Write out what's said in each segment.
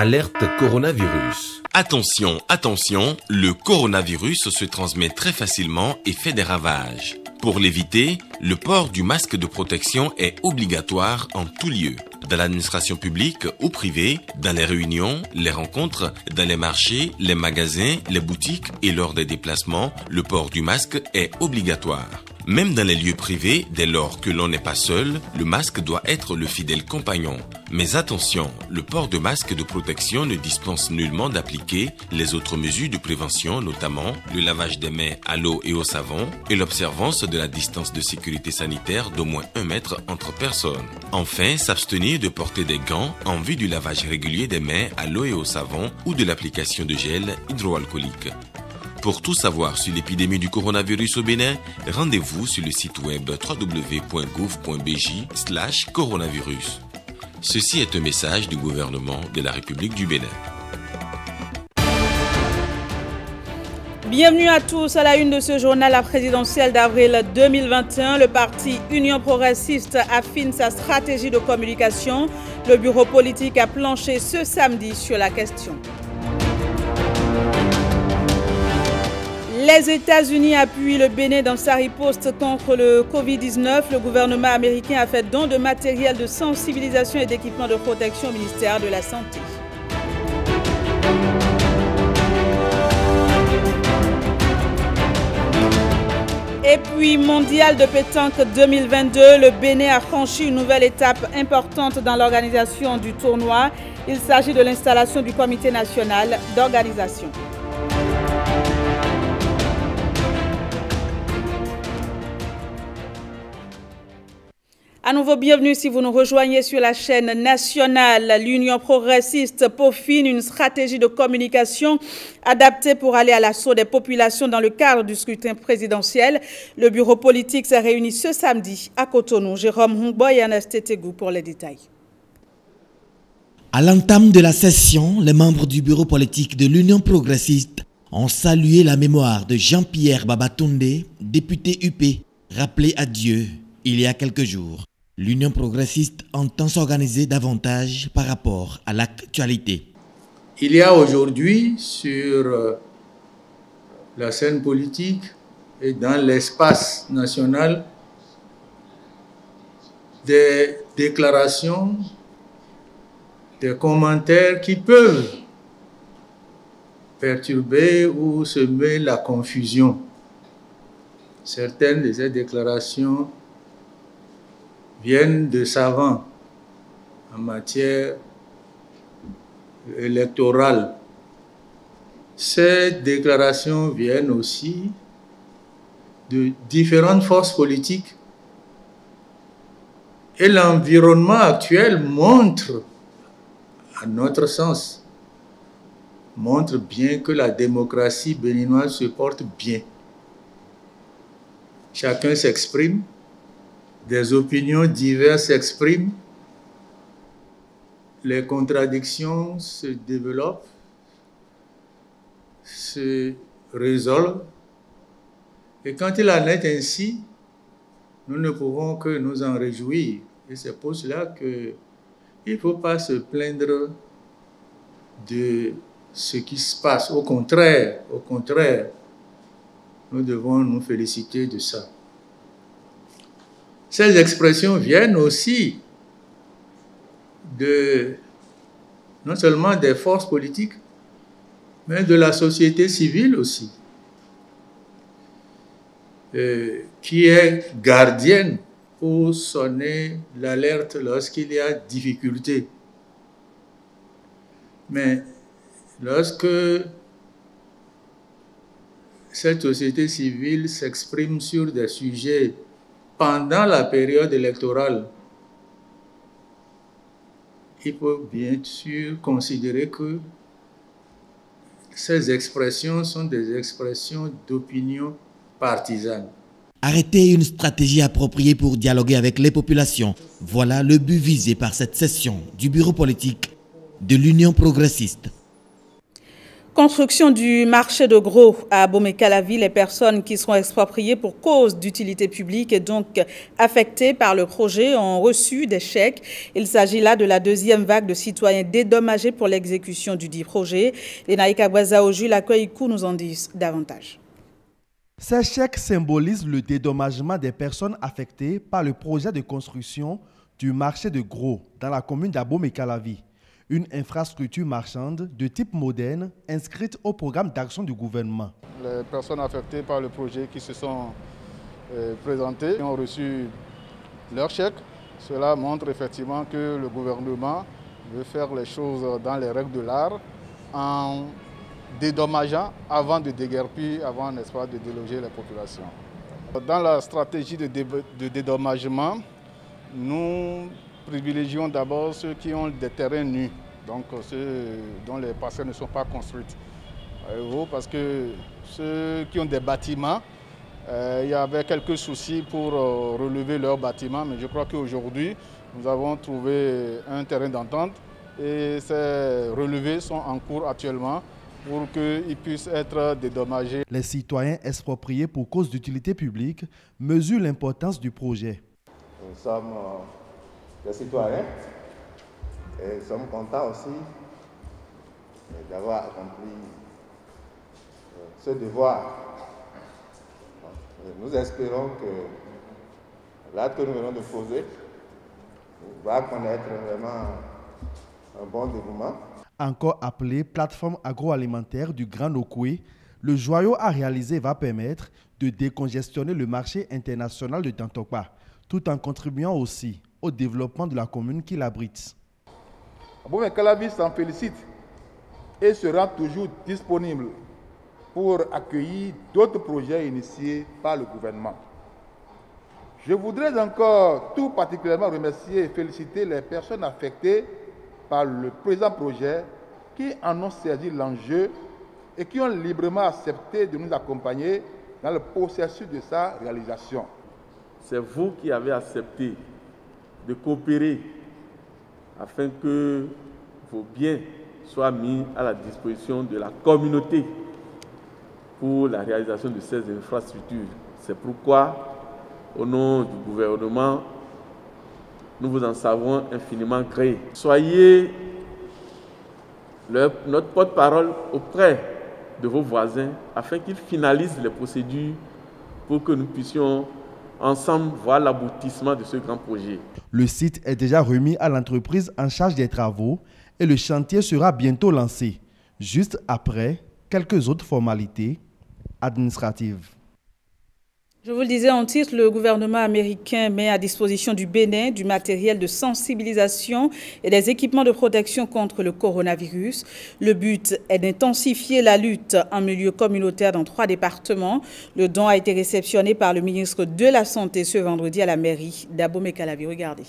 Alerte coronavirus. Attention, attention, le coronavirus se transmet très facilement et fait des ravages. Pour l'éviter, le port du masque de protection est obligatoire en tout lieu. Dans l'administration publique ou privée, dans les réunions, les rencontres, dans les marchés, les magasins, les boutiques et lors des déplacements, le port du masque est obligatoire. Même dans les lieux privés, dès lors que l'on n'est pas seul, le masque doit être le fidèle compagnon. Mais attention, le port de masque de protection ne dispense nullement d'appliquer les autres mesures de prévention, notamment le lavage des mains à l'eau et au savon et l'observance de la distance de sécurité sanitaire d'au moins 1 mètre entre personnes. Enfin, s'abstenir de porter des gants en vue du lavage régulier des mains à l'eau et au savon ou de l'application de gel hydroalcoolique. Pour tout savoir sur l'épidémie du coronavirus au Bénin, rendez-vous sur le site web www.gouv.bj/coronavirus. Ceci est un message du gouvernement de la République du Bénin. Bienvenue à tous à la une de ce journal la présidentielle d'avril 2021. Le parti Union progressiste affine sa stratégie de communication. Le bureau politique a planché ce samedi sur la question. Les États-Unis appuient le Bénin dans sa riposte contre le Covid-19. Le gouvernement américain a fait don de matériel de sensibilisation et d'équipements de protection au ministère de la Santé. Et puis, mondial de pétanque 2022, le Bénin a franchi une nouvelle étape importante dans l'organisation du tournoi. Il s'agit de l'installation du comité national d'organisation. À nouveau, bienvenue si vous nous rejoignez sur la chaîne nationale. L'Union progressiste peaufine une stratégie de communication adaptée pour aller à l'assaut des populations dans le cadre du scrutin présidentiel. Le bureau politique s'est réuni ce samedi à Cotonou. Jérôme Hongboy et Ernest Tétégou pour les détails. À l'entame de la session, les membres du bureau politique de l'Union progressiste ont salué la mémoire de Jean-Pierre Babatunde, député UP, rappelé à Dieu il y a quelques jours. L'Union progressiste entend s'organiser davantage par rapport à l'actualité. Il y a aujourd'hui sur la scène politique et dans l'espace national des déclarations, des commentaires qui peuvent perturber ou semer la confusion. Certaines de ces déclarations viennent de savants en matière électorale. Ces déclarations viennent aussi de différentes forces politiques. Et l'environnement actuel montre, à notre sens, montre bien que la démocratie béninoise se porte bien. Chacun s'exprime. Des opinions diverses s'expriment, les contradictions se développent, se résolvent. Et quand il en est ainsi, nous ne pouvons que nous en réjouir. Et c'est pour cela qu'il ne faut pas se plaindre de ce qui se passe. Au contraire, nous devons nous féliciter de ça. Ces expressions viennent aussi non seulement des forces politiques, mais de la société civile aussi, qui est gardienne pour sonner l'alerte lorsqu'il y a difficulté. Mais lorsque cette société civile s'exprime sur des sujets pendant la période électorale, il faut bien sûr considérer que ces expressions sont des expressions d'opinion partisane. Arrêter une stratégie appropriée pour dialoguer avec les populations. Voilà le but visé par cette session du bureau politique de l'Union progressiste. Construction du marché de gros à Bomé-Calavi, les personnes qui seront expropriées pour cause d'utilité publique et donc affectées par le projet ont reçu des chèques. Il s'agit là de la deuxième vague de citoyens dédommagés pour l'exécution du dit projet. Les Naïka Gwazaoju, l'accueil nous en disent davantage. Ces chèques symbolisent le dédommagement des personnes affectées par le projet de construction du marché de gros dans la commune d'Abomey-Calavi. Une infrastructure marchande de type moderne inscrite au programme d'action du gouvernement. Les personnes affectées par le projet qui se sont présentées ont reçu leur chèque. Cela montre effectivement que le gouvernement veut faire les choses dans les règles de l'art en dédommageant avant de déguerpir, avant, n'est-ce pas, de déloger les populations. Dans la stratégie de dédommagement, nous privilégions d'abord ceux qui ont des terrains nus, donc ceux dont les parcelles ne sont pas construites. Parce que ceux qui ont des bâtiments, il y avait quelques soucis pour relever leurs bâtiments, mais je crois qu'aujourd'hui, nous avons trouvé un terrain d'entente et ces relevés sont en cours actuellement pour qu'ils puissent être dédommagés. Les citoyens expropriés pour cause d'utilité publique mesurent l'importance du projet. Nous sommes des citoyens et nous sommes contents aussi d'avoir accompli ce devoir. Nous espérons que l'acte que nous venons de poser va connaître vraiment un bon déroulement. Encore appelé plateforme agroalimentaire du Grand Okoué, le joyau à réaliser va permettre de décongestionner le marché international de Tantokpa, tout en contribuant aussi au développement de la commune qui l'abrite. Bomé-Calavi s'en félicite et sera toujours disponible pour accueillir d'autres projets initiés par le gouvernement. Je voudrais encore tout particulièrement remercier et féliciter les personnes affectées par le présent projet qui en ont saisi l'enjeu et qui ont librement accepté de nous accompagner dans le processus de sa réalisation. C'est vous qui avez accepté de coopérer afin que vos biens soient mis à la disposition de la communauté pour la réalisation de ces infrastructures. C'est pourquoi, au nom du gouvernement, nous vous en savons infiniment gré. Soyez notre porte-parole auprès de vos voisins afin qu'ils finalisent les procédures pour que nous puissions ensemble voir l'aboutissement de ce grand projet. Le site est déjà remis à l'entreprise en charge des travaux et le chantier sera bientôt lancé, juste après quelques autres formalités administratives. Je vous le disais en titre, le gouvernement américain met à disposition du Bénin du matériel de sensibilisation et des équipements de protection contre le coronavirus. Le but est d'intensifier la lutte en milieu communautaire dans 3 départements. Le don a été réceptionné par le ministre de la Santé ce vendredi à la mairie d'Abomey-Calavi. Regardez.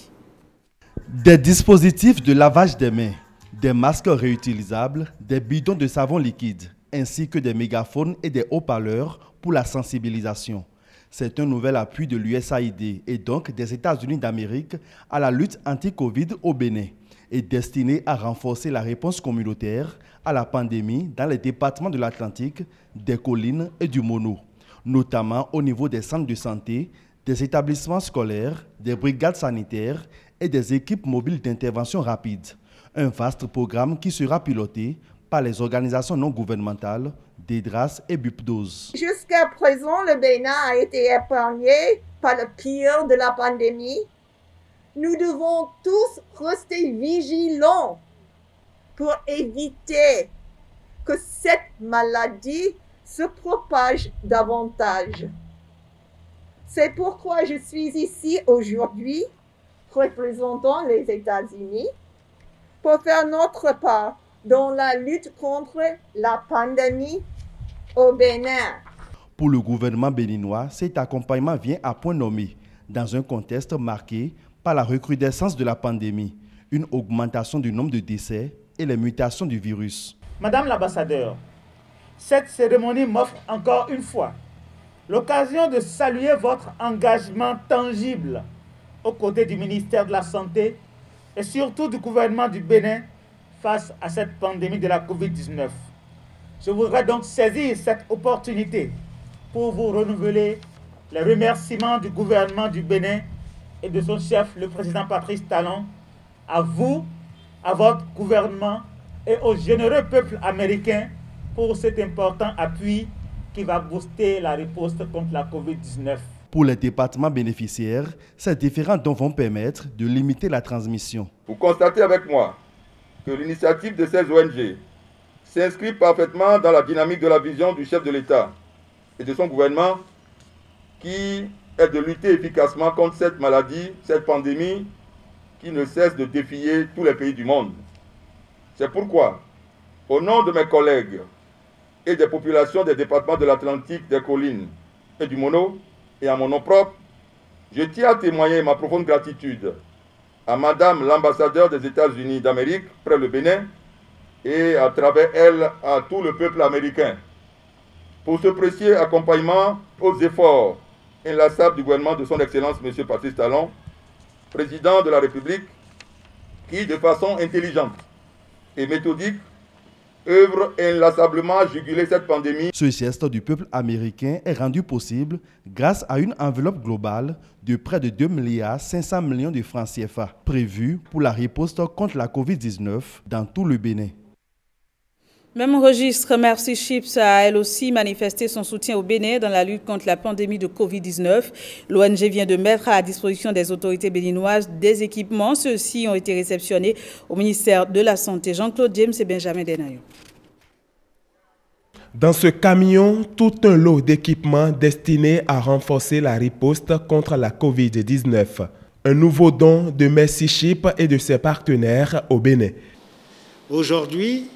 Des dispositifs de lavage des mains, des masques réutilisables, des bidons de savon liquide, ainsi que des mégaphones et des haut-parleurs pour la sensibilisation. C'est un nouvel appui de l'USAID et donc des États-Unis d'Amérique à la lutte anti-Covid au Bénin et destiné à renforcer la réponse communautaire à la pandémie dans les départements de l'Atlantique, des collines et du Mono, notamment au niveau des centres de santé, des établissements scolaires, des brigades sanitaires et des équipes mobiles d'intervention rapide. Un vaste programme qui sera piloté par les organisations non gouvernementales, DEDRAS et BUPDOS. Jusqu'à présent, le Bénin a été épargné par le pire de la pandémie. Nous devons tous rester vigilants pour éviter que cette maladie se propage davantage. C'est pourquoi je suis ici aujourd'hui, représentant les États-Unis, pour faire notre part dans la lutte contre la pandémie au Bénin. Pour le gouvernement béninois, cet accompagnement vient à point nommé dans un contexte marqué par la recrudescence de la pandémie, une augmentation du nombre de décès et les mutations du virus. Madame l'ambassadeur, cette cérémonie m'offre encore une fois l'occasion de saluer votre engagement tangible aux côtés du ministère de la Santé et surtout du gouvernement du Bénin face à cette pandémie de la Covid-19. Je voudrais donc saisir cette opportunité pour vous renouveler les remerciements du gouvernement du Bénin et de son chef, le président Patrice Talon, à vous, à votre gouvernement et au généreux peuple américain pour cet important appui qui va booster la riposte contre la COVID-19. Pour les départements bénéficiaires, ces différents dons vont permettre de limiter la transmission. Vous constatez avec moi que l'initiative de ces ONG s'inscrit parfaitement dans la dynamique de la vision du chef de l'État et de son gouvernement qui est de lutter efficacement contre cette maladie, cette pandémie qui ne cesse de défier tous les pays du monde. C'est pourquoi, au nom de mes collègues et des populations des départements de l'Atlantique, des collines et du Mono, et à mon nom propre, je tiens à témoigner ma profonde gratitude à Madame l'ambassadeur des États-Unis d'Amérique près le Bénin et à travers elle à tout le peuple américain pour ce précieux accompagnement aux efforts inlassables du gouvernement de son Excellence M. Patrice Talon, président de la République, qui de façon intelligente et méthodique œuvre inlassablement à juguler cette pandémie. Ce geste du peuple américain est rendu possible grâce à une enveloppe globale de près de 2,5 milliards de francs CFA prévue pour la riposte contre la COVID-19 dans tout le Bénin. Même registre, Mercy Chips a elle aussi manifesté son soutien au Bénin dans la lutte contre la pandémie de Covid-19. L'ONG vient de mettre à la disposition des autorités béninoises des équipements. Ceux-ci ont été réceptionnés au ministère de la Santé. Jean-Claude James et Benjamin Denayon. Dans ce camion, tout un lot d'équipements destinés à renforcer la riposte contre la Covid-19. Un nouveau don de Mercy Chips et de ses partenaires au Bénin. Aujourd'hui,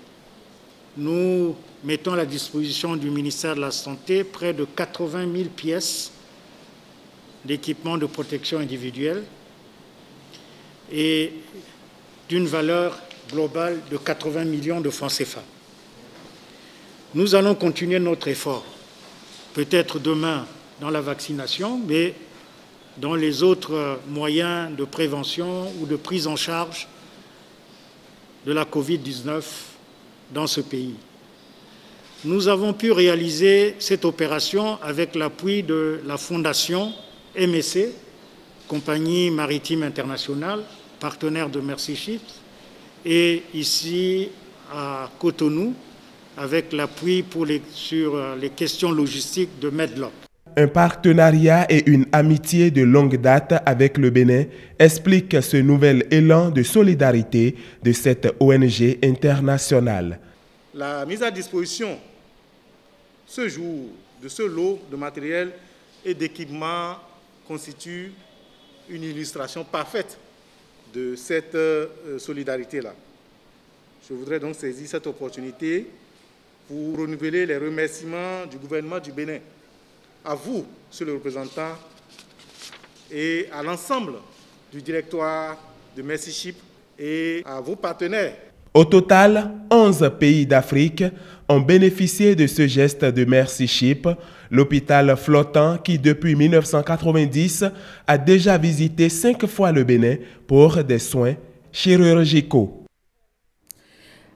nous mettons à la disposition du ministère de la Santé près de 80 000 pièces d'équipements de protection individuelle et d'une valeur globale de 80 millions de francs CFA. Nous allons continuer notre effort, peut-être demain dans la vaccination, mais dans les autres moyens de prévention ou de prise en charge de la COVID-19 dans ce pays. Nous avons pu réaliser cette opération avec l'appui de la Fondation MSC, Compagnie Maritime Internationale, partenaire de Mercy Chips, et ici à Cotonou, avec l'appui sur les questions logistiques de Medlock. Un partenariat et une amitié de longue date avec le Bénin expliquent ce nouvel élan de solidarité de cette ONG internationale. La mise à disposition ce jour de ce lot de matériel et d'équipement constitue une illustration parfaite de cette solidarité-là. Je voudrais donc saisir cette opportunité pour renouveler les remerciements du gouvernement du Bénin à vous, monsieur le représentant, et à l'ensemble du directoire de Mercy Chips et à vos partenaires. Au total, 11 pays d'Afrique ont bénéficié de ce geste de Mercy Chips, l'hôpital flottant qui, depuis 1990, a déjà visité 5 fois le Bénin pour des soins chirurgicaux.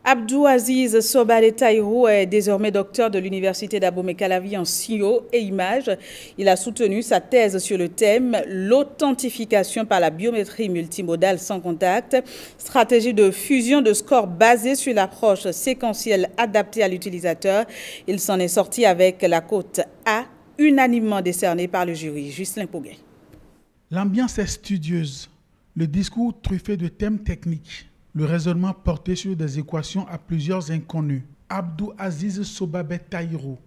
Abdou Aziz Sobale Taïrou est désormais docteur de l'Université d'Abomey-Calavi en sciences et images. Il a soutenu sa thèse sur le thème « L'authentification par la biométrie multimodale sans contact, stratégie de fusion de scores basée sur l'approche séquentielle adaptée à l'utilisateur ». Il s'en est sorti avec la cote A, unanimement décernée par le jury. Justin Pouguet. L'ambiance est studieuse, le discours truffé de thèmes techniques. Le raisonnement porté sur des équations à plusieurs inconnus. Abdou Aziz Sobale Taïrou,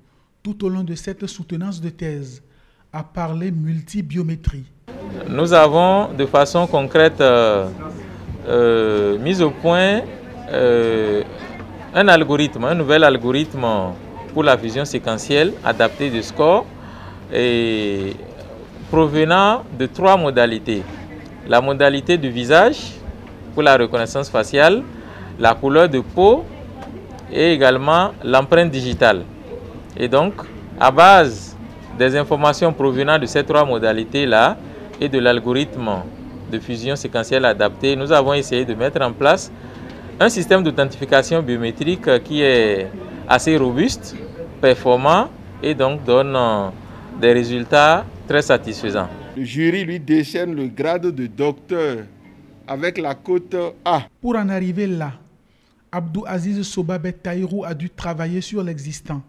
tout au long de cette soutenance de thèse, a parlé multibiométrie. Nous avons de façon concrète mis au point un nouvel algorithme pour la fusion séquentielle adaptée de score et provenant de 3 modalités. La modalité du visage, pour la reconnaissance faciale, la couleur de peau et également l'empreinte digitale. Et donc, à base des informations provenant de ces 3 modalités-là et de l'algorithme de fusion séquentielle adapté, nous avons essayé de mettre en place un système d'authentification biométrique qui est assez robuste, performant et donc donne des résultats très satisfaisants. Le jury lui décerne le grade de docteur avec la cote A. Pour en arriver là, Abdou Aziz Sobabé Tahirou a dû travailler sur l'existant,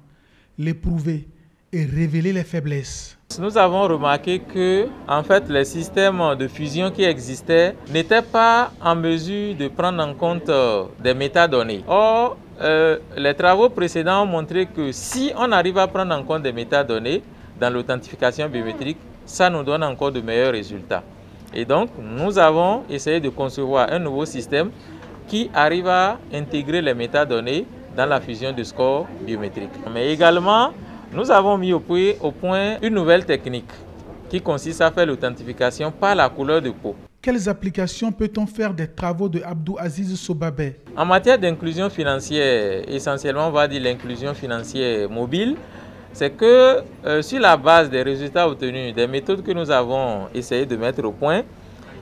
l'éprouver et révéler les faiblesses. Nous avons remarqué que en fait, les systèmes de fusion qui existaient n'étaient pas en mesure de prendre en compte des métadonnées. Or, les travaux précédents ont montré que si on arrive à prendre en compte des métadonnées dans l'authentification biométrique, ça nous donne encore de meilleurs résultats. Et donc, nous avons essayé de concevoir un nouveau système qui arrive à intégrer les métadonnées dans la fusion de scores biométriques. Mais également, nous avons mis au point une nouvelle technique qui consiste à faire l'authentification par la couleur de peau. Quelles applications peut-on faire des travaux de Abdou Aziz Sobabé? En matière d'inclusion financière, essentiellement on va dire l'inclusion financière mobile, c'est que sur la base des résultats obtenus, des méthodes que nous avons essayé de mettre au point,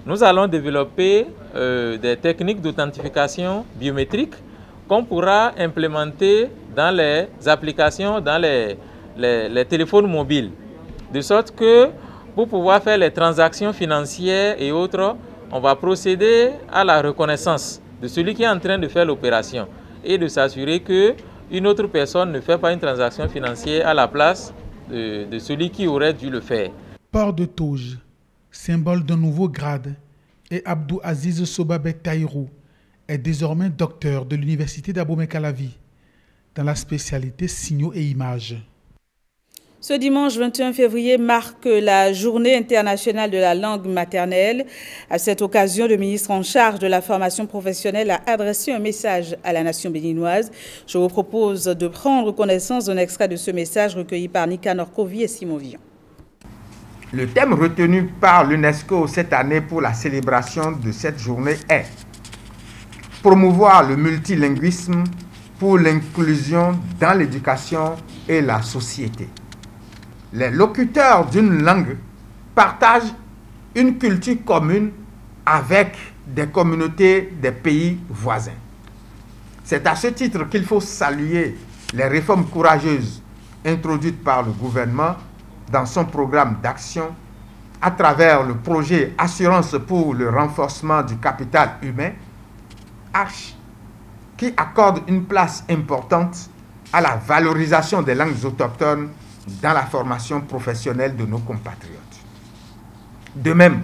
nous allons développer des techniques d'authentification biométrique qu'on pourra implémenter dans les applications, dans les téléphones mobiles. De sorte que pour pouvoir faire les transactions financières et autres, on va procéder à la reconnaissance de celui qui est en train de faire l'opération et de s'assurer qu'une autre personne ne fait pas une transaction financière à la place de celui qui aurait dû le faire. Port de toge, symbole d'un nouveau grade, et Abdou Aziz Sobabé Tahirou est désormais docteur de l'université d'Abomey-Calavi dans la spécialité signaux et images. Ce dimanche 21 février marque la journée internationale de la langue maternelle. À cette occasion, le ministre en charge de la formation professionnelle a adressé un message à la nation béninoise. Je vous propose de prendre connaissance d'un extrait de ce message recueilli par Nicanor Kovi et Simon Vion. Le thème retenu par l'UNESCO cette année pour la célébration de cette journée est « Promouvoir le multilinguisme pour l'inclusion dans l'éducation et la société ». Les locuteurs d'une langue partagent une culture commune avec des communautés des pays voisins. C'est à ce titre qu'il faut saluer les réformes courageuses introduites par le gouvernement dans son programme d'action à travers le projet Assurance pour le renforcement du capital humain, ARCH, qui accorde une place importante à la valorisation des langues autochtones dans la formation professionnelle de nos compatriotes. De même,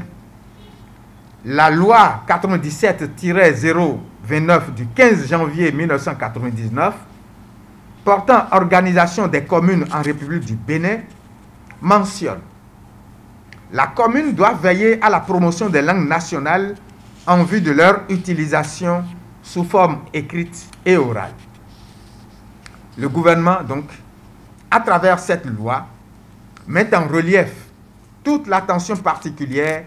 la loi 97-029 du 15 janvier 1999 portant organisation des communes en République du Bénin mentionne: la commune doit veiller à la promotion des langues nationales en vue de leur utilisation sous forme écrite et orale. Le gouvernement, donc, à travers cette loi, met en relief toute l'attention particulière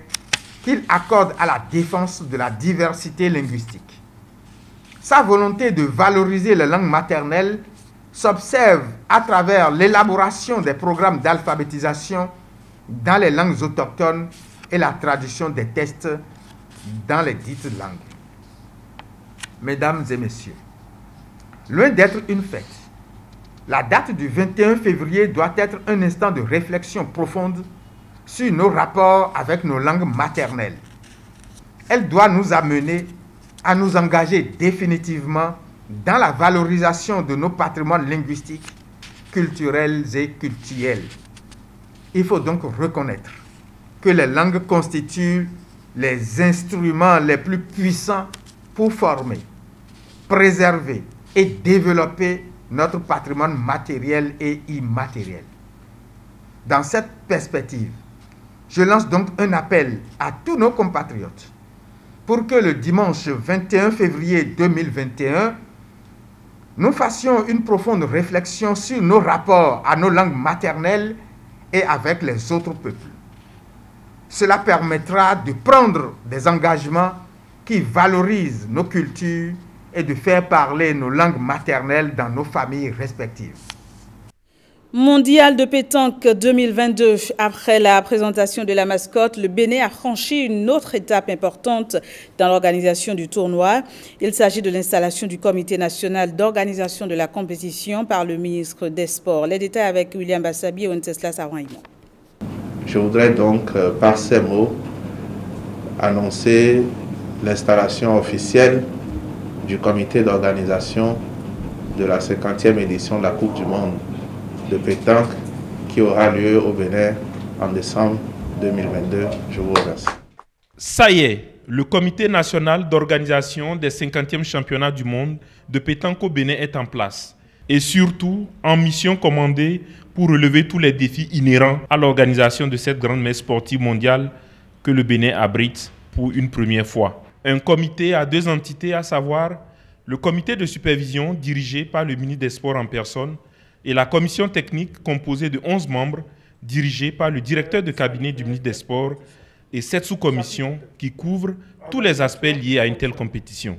qu'il accorde à la défense de la diversité linguistique. Sa volonté de valoriser les langues maternelles s'observe à travers l'élaboration des programmes d'alphabétisation dans les langues autochtones et la traduction des tests dans les dites langues. Mesdames et messieurs, loin d'être une fête, la date du 21 février doit être un instant de réflexion profonde sur nos rapports avec nos langues maternelles. Elle doit nous amener à nous engager définitivement dans la valorisation de nos patrimoines linguistiques, culturels et cultuels. Il faut donc reconnaître que les langues constituent les instruments les plus puissants pour former, préserver et développer notre patrimoine matériel et immatériel. Dans cette perspective, je lance donc un appel à tous nos compatriotes pour que le dimanche 21 février 2021, nous fassions une profonde réflexion sur nos rapports à nos langues maternelles et avec les autres peuples. Cela permettra de prendre des engagements qui valorisent nos cultures et de faire parler nos langues maternelles dans nos familles respectives. Mondial de pétanque 2022. Après la présentation de la mascotte, le Bénin a franchi une autre étape importante dans l'organisation du tournoi. Il s'agit de l'installation du comité national d'organisation de la compétition par le ministre des Sports. Les détails avec William Bassabi et Wenceslas Arouaïmon. Je voudrais donc, par ces mots, annoncer l'installation officielle du comité d'organisation de la 50e édition de la Coupe du Monde de pétanque qui aura lieu au Bénin en décembre 2022. Je vous remercie. Ça y est, le comité national d'organisation des 50e championnats du monde de pétanque au Bénin est en place et surtout en mission commandée pour relever tous les défis inhérents à l'organisation de cette grande messe sportive mondiale que le Bénin abrite pour une première fois. Un comité à deux entités, à savoir le comité de supervision dirigé par le ministre des Sports en personne et la commission technique composée de 11 membres dirigée par le directeur de cabinet du ministre des Sports et 7 sous-commissions qui couvrent tous les aspects liés à une telle compétition.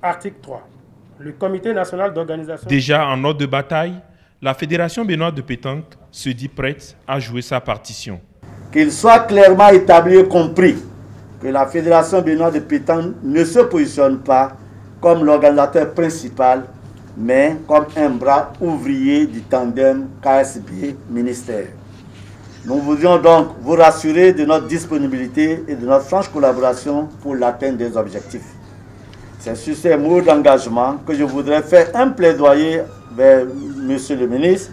Article 3. Le comité national d'organisation... Déjà en ordre de bataille, la Fédération béninoise de pétanque se dit prête à jouer sa partition. Qu'il soit clairement établi et compris que la Fédération béninoise de pétanque ne se positionne pas comme l'organisateur principal, mais comme un bras ouvrier du tandem KSB-Ministère. Nous voulions donc vous rassurer de notre disponibilité et de notre franche collaboration pour l'atteinte des objectifs. C'est sur ces mots d'engagement que je voudrais faire un plaidoyer vers Monsieur le ministre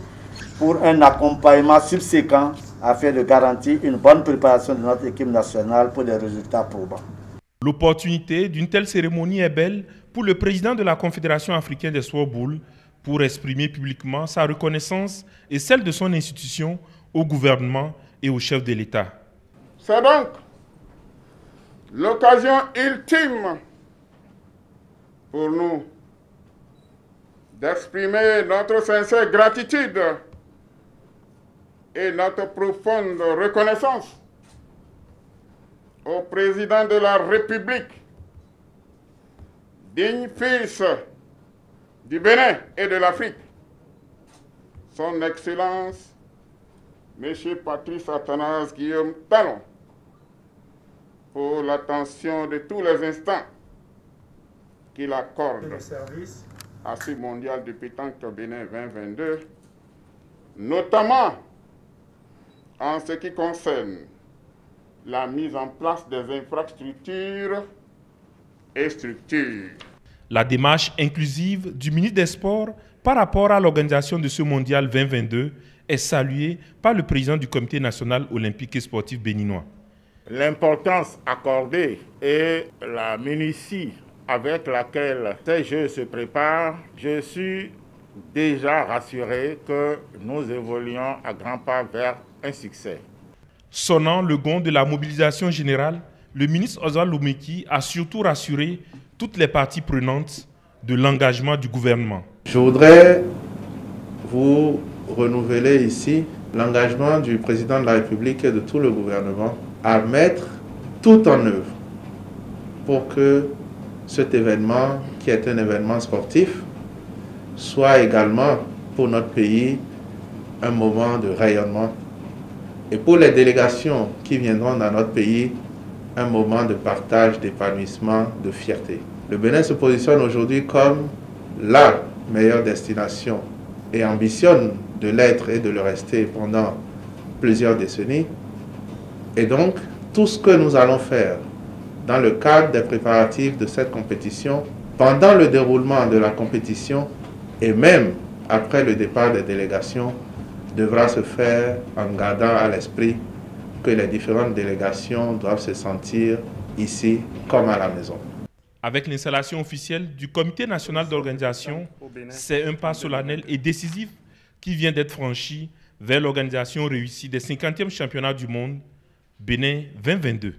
pour un accompagnement subséquent afin de garantir une bonne préparation de notre équipe nationale pour des résultats probants. L'opportunité d'une telle cérémonie est belle pour le président de la Confédération africaine des sports boules pour exprimer publiquement sa reconnaissance et celle de son institution au gouvernement et au chef de l'État. C'est donc l'occasion ultime pour nous d'exprimer notre sincère gratitude et notre profonde reconnaissance au président de la République, digne fils du Bénin et de l'Afrique, son Excellence, M. Patrice Athanase Guillaume Talon, pour l'attention de tous les instants qu'il accorde à ce mondial de pétanque Bénin 2022, notamment en ce qui concerne la mise en place des infrastructures et structures. La démarche inclusive du ministre des Sports par rapport à l'organisation de ce mondial 2022 est saluée par le président du Comité national olympique et sportif béninois. L'importance accordée et la minutie avec laquelle ces Jeux se préparent, je suis déjà rassuré que nous évoluons à grands pas vers un succès. Sonnant le gong de la mobilisation générale, le ministre Oswald Loumeki a surtout rassuré toutes les parties prenantes de l'engagement du gouvernement. Je voudrais vous renouveler ici l'engagement du président de la République et de tout le gouvernement à mettre tout en œuvre pour que cet événement, qui est un événement sportif, soit également pour notre pays un moment de rayonnement et pour les délégations qui viendront dans notre pays, un moment de partage, d'épanouissement, de fierté. Le Bénin se positionne aujourd'hui comme la meilleure destination et ambitionne de l'être et de le rester pendant plusieurs décennies. Et donc, tout ce que nous allons faire dans le cadre des préparatifs de cette compétition, pendant le déroulement de la compétition et même après le départ des délégations, devra se faire en gardant à l'esprit que les différentes délégations doivent se sentir ici comme à la maison. Avec l'installation officielle du Comité national d'organisation, c'est un pas solennel et décisif qui vient d'être franchi vers l'organisation réussie des 50e championnats du monde Bénin 2022.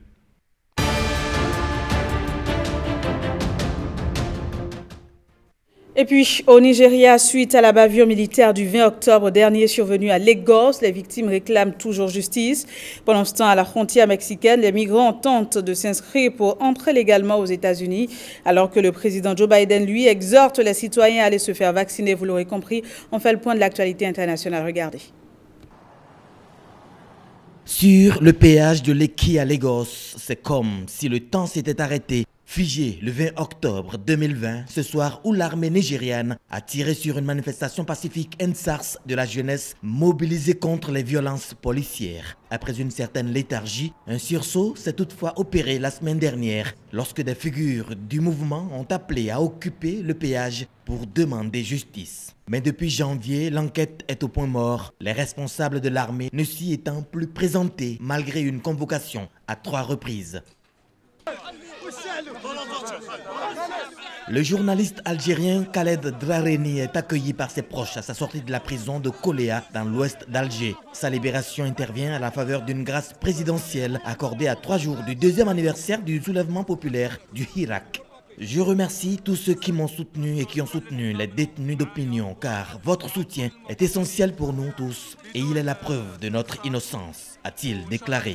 Et puis, au Nigeria, suite à la bavure militaire du 20 octobre dernier survenue à Lagos, les victimes réclament toujours justice. Pendant ce temps, à la frontière mexicaine, les migrants tentent de s'inscrire pour entrer légalement aux États-Unis, alors que le président Joe Biden, lui, exhorte les citoyens à aller se faire vacciner. Vous l'aurez compris, on fait le point de l'actualité internationale. Regardez. Sur le péage de Lekki à Lagos, c'est comme si le temps s'était arrêté, figé le 20 octobre 2020, ce soir où l'armée nigériane a tiré sur une manifestation pacifique EndSARS de la jeunesse mobilisée contre les violences policières. Après une certaine léthargie, un sursaut s'est toutefois opéré la semaine dernière lorsque des figures du mouvement ont appelé à occuper le péage pour demander justice. Mais depuis janvier, l'enquête est au point mort, les responsables de l'armée ne s'y étant plus présentés malgré une convocation à 3 reprises. Le journaliste algérien Khaled Drareni est accueilli par ses proches à sa sortie de la prison de Koléa dans l'ouest d'Alger. Sa libération intervient à la faveur d'une grâce présidentielle accordée à 3 jours du 2e anniversaire du soulèvement populaire du Hirak. Je remercie tous ceux qui m'ont soutenu et qui ont soutenu les détenus d'opinion car votre soutien est essentiel pour nous tous et il est la preuve de notre innocence, a-t-il déclaré.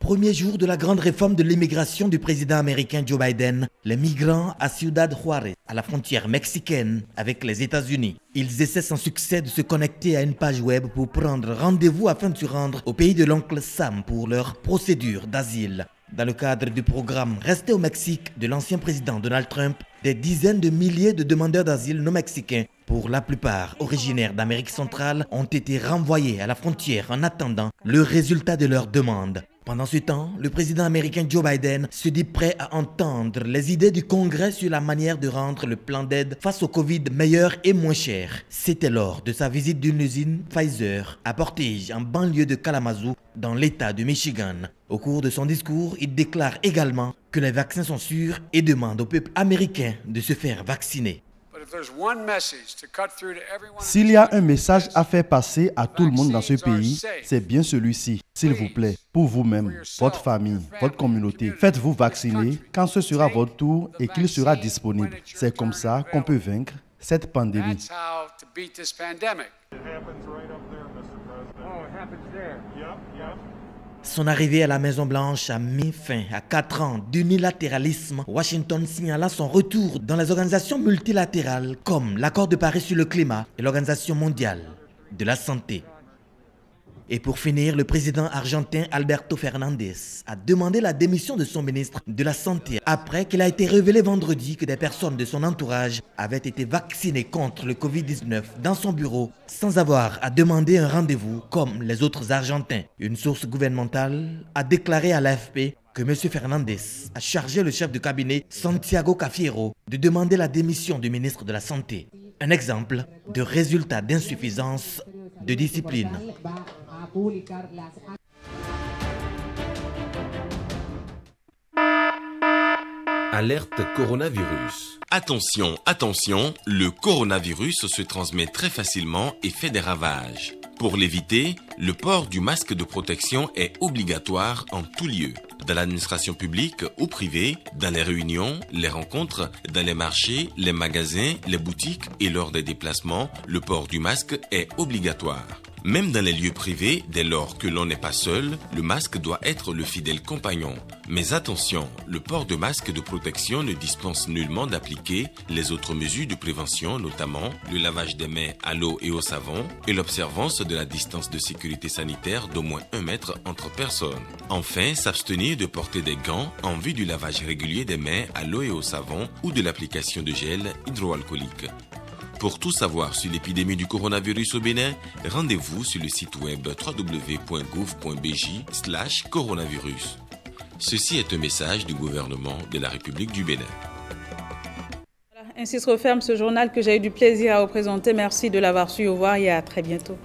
Premier jour de la grande réforme de l'immigration du président américain Joe Biden, les migrants à Ciudad Juárez, à la frontière mexicaine avec les États-Unis. Ils essaient sans succès de se connecter à une page web pour prendre rendez-vous afin de se rendre au pays de l'oncle Sam pour leur procédure d'asile. Dans le cadre du programme Restez au Mexique de l'ancien président Donald Trump, des dizaines de milliers de demandeurs d'asile non mexicains, pour la plupart originaires d'Amérique centrale, ont été renvoyés à la frontière en attendant le résultat de leur demande. Pendant ce temps, le président américain Joe Biden se dit prêt à entendre les idées du Congrès sur la manière de rendre le plan d'aide face au Covid meilleur et moins cher. C'était lors de sa visite d'une usine Pfizer à Portage, en banlieue de Kalamazoo, dans l'État de Michigan. Au cours de son discours, il déclare également que les vaccins sont sûrs et demande au peuple américain de se faire vacciner. S'il y a un message à faire passer à tout le monde dans ce pays, c'est bien celui-ci. S'il vous plaît, pour vous-même, votre famille, votre communauté, faites-vous vacciner quand ce sera votre tour et qu'il sera disponible. C'est comme ça qu'on peut vaincre cette pandémie. Son arrivée à la Maison-Blanche a mis fin à 4 ans d'unilatéralisme, Washington signalant son retour dans les organisations multilatérales comme l'Accord de Paris sur le climat et l'Organisation mondiale de la santé. Et pour finir, le président argentin Alberto Fernandez a demandé la démission de son ministre de la Santé après qu'il a été révélé vendredi que des personnes de son entourage avaient été vaccinées contre le Covid-19 dans son bureau sans avoir à demander un rendez-vous comme les autres Argentins. Une source gouvernementale a déclaré à l'AFP que M. Fernandez a chargé le chef de cabinet Santiago Cafiero de demander la démission du ministre de la Santé. Un exemple de résultat d'insuffisance de discipline. Alerte coronavirus. Attention, attention, le coronavirus se transmet très facilement et fait des ravages. Pour l'éviter, le port du masque de protection est obligatoire en tout lieu. Dans l'administration publique ou privée, dans les réunions, les rencontres, dans les marchés, les magasins, les boutiques et lors des déplacements, le port du masque est obligatoire. Même dans les lieux privés, dès lors que l'on n'est pas seul, le masque doit être le fidèle compagnon. Mais attention, le port de masque de protection ne dispense nullement d'appliquer les autres mesures de prévention, notamment le lavage des mains à l'eau et au savon et l'observance de la distance de sécurité sanitaire d'au moins 1 mètre entre personnes. Enfin, s'abstenir de porter des gants en vue du lavage régulier des mains à l'eau et au savon ou de l'application de gel hydroalcoolique. Pour tout savoir sur l'épidémie du coronavirus au Bénin, rendez-vous sur le site web www.gouv.bj/coronavirus. Ceci est un message du gouvernement de la République du Bénin. Ainsi se referme ce journal que j'ai eu du plaisir à vous présenter. Merci de l'avoir su. Au revoir et à très bientôt.